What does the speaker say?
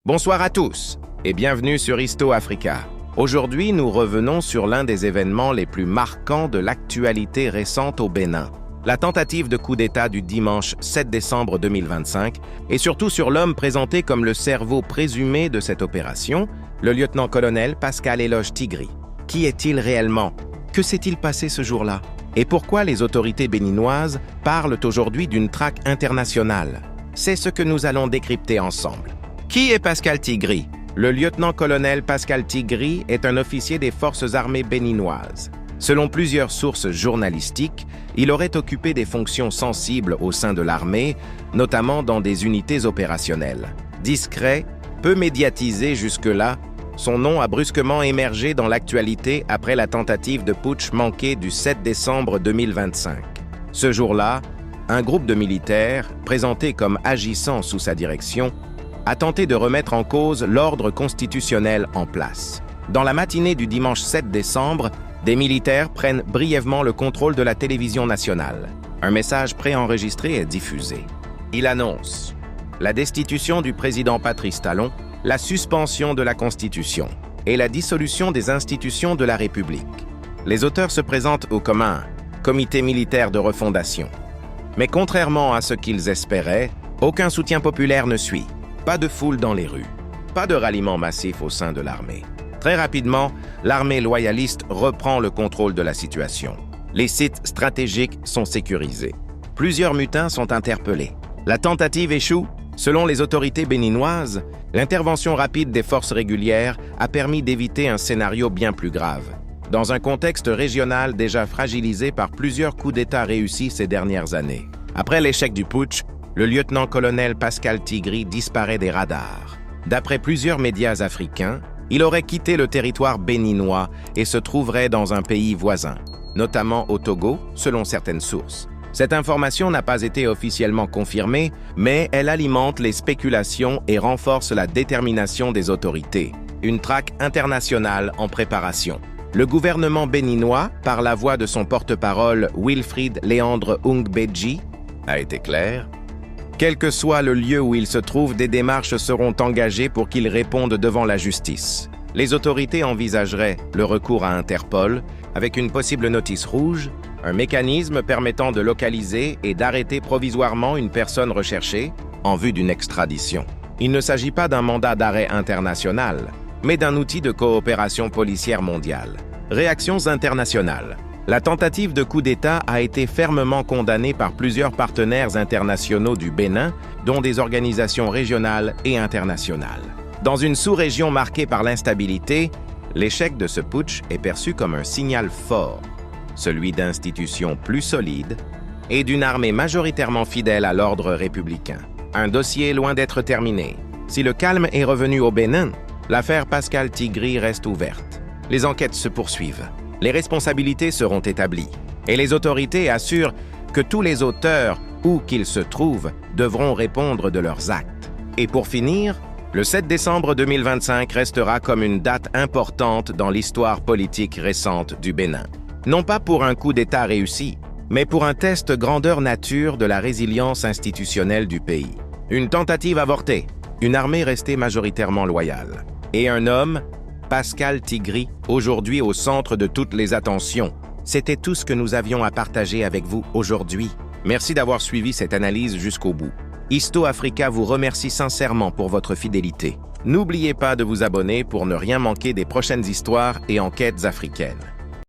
Bonsoir à tous et bienvenue sur Histo Africa. Aujourd'hui, nous revenons sur l'un des événements les plus marquants de l'actualité récente au Bénin. La tentative de coup d'État du dimanche 7 décembre 2025 et surtout sur l'homme présenté comme le cerveau présumé de cette opération, le lieutenant-colonel Pascal Eloge Tigri. Qui est-il réellement? Que s'est-il passé ce jour-là? Et pourquoi les autorités béninoises parlent aujourd'hui d'une traque internationale? C'est ce que nous allons décrypter ensemble. Qui est Pascal Tigri? Le lieutenant-colonel Pascal Tigri est un officier des forces armées béninoises. Selon plusieurs sources journalistiques, il aurait occupé des fonctions sensibles au sein de l'armée, notamment dans des unités opérationnelles. Discret, peu médiatisé jusque-là, son nom a brusquement émergé dans l'actualité après la tentative de putsch manquée du 7 décembre 2025. Ce jour-là, un groupe de militaires, présenté comme agissant sous sa direction, a tenté de remettre en cause l'ordre constitutionnel en place. Dans la matinée du dimanche 7 décembre, des militaires prennent brièvement le contrôle de la télévision nationale. Un message préenregistré est diffusé. Il annonce la destitution du président Patrice Talon, la suspension de la Constitution et la dissolution des institutions de la République. Les auteurs se présentent au commun, comité militaire de refondation. Mais contrairement à ce qu'ils espéraient, aucun soutien populaire ne suit. Pas de foule dans les rues, pas de ralliement massif au sein de l'armée. Très rapidement, l'armée loyaliste reprend le contrôle de la situation. Les sites stratégiques sont sécurisés. Plusieurs mutins sont interpellés. La tentative échoue. Selon les autorités béninoises, l'intervention rapide des forces régulières a permis d'éviter un scénario bien plus grave. Dans un contexte régional déjà fragilisé par plusieurs coups d'État réussis ces dernières années. Après l'échec du putsch, le lieutenant-colonel Pascal Tigri disparaît des radars. D'après plusieurs médias africains, il aurait quitté le territoire béninois et se trouverait dans un pays voisin, notamment au Togo, selon certaines sources. Cette information n'a pas été officiellement confirmée, mais elle alimente les spéculations et renforce la détermination des autorités. Une traque internationale en préparation. Le gouvernement béninois, par la voix de son porte-parole Wilfried Léandre Ungbeji, a été clair. Quel que soit le lieu où il se trouve, des démarches seront engagées pour qu'il réponde devant la justice. Les autorités envisageraient le recours à Interpol avec une possible notice rouge, un mécanisme permettant de localiser et d'arrêter provisoirement une personne recherchée en vue d'une extradition. Il ne s'agit pas d'un mandat d'arrêt international, mais d'un outil de coopération policière mondiale. Réactions internationales. La tentative de coup d'État a été fermement condamnée par plusieurs partenaires internationaux du Bénin, dont des organisations régionales et internationales. Dans une sous-région marquée par l'instabilité, l'échec de ce putsch est perçu comme un signal fort, celui d'institutions plus solides et d'une armée majoritairement fidèle à l'ordre républicain. Un dossier loin d'être terminé. Si le calme est revenu au Bénin, l'affaire Pascal Tigri reste ouverte. Les enquêtes se poursuivent. Les responsabilités seront établies et les autorités assurent que tous les auteurs, où qu'ils se trouvent, devront répondre de leurs actes. Et pour finir, le 7 décembre 2025 restera comme une date importante dans l'histoire politique récente du Bénin. Non pas pour un coup d'État réussi, mais pour un test grandeur nature de la résilience institutionnelle du pays. Une tentative avortée, une armée restée majoritairement loyale, et un homme, Pascal Tigri, aujourd'hui au centre de toutes les attentions. C'était tout ce que nous avions à partager avec vous aujourd'hui. Merci d'avoir suivi cette analyse jusqu'au bout. Histo Africa vous remercie sincèrement pour votre fidélité. N'oubliez pas de vous abonner pour ne rien manquer des prochaines histoires et enquêtes africaines.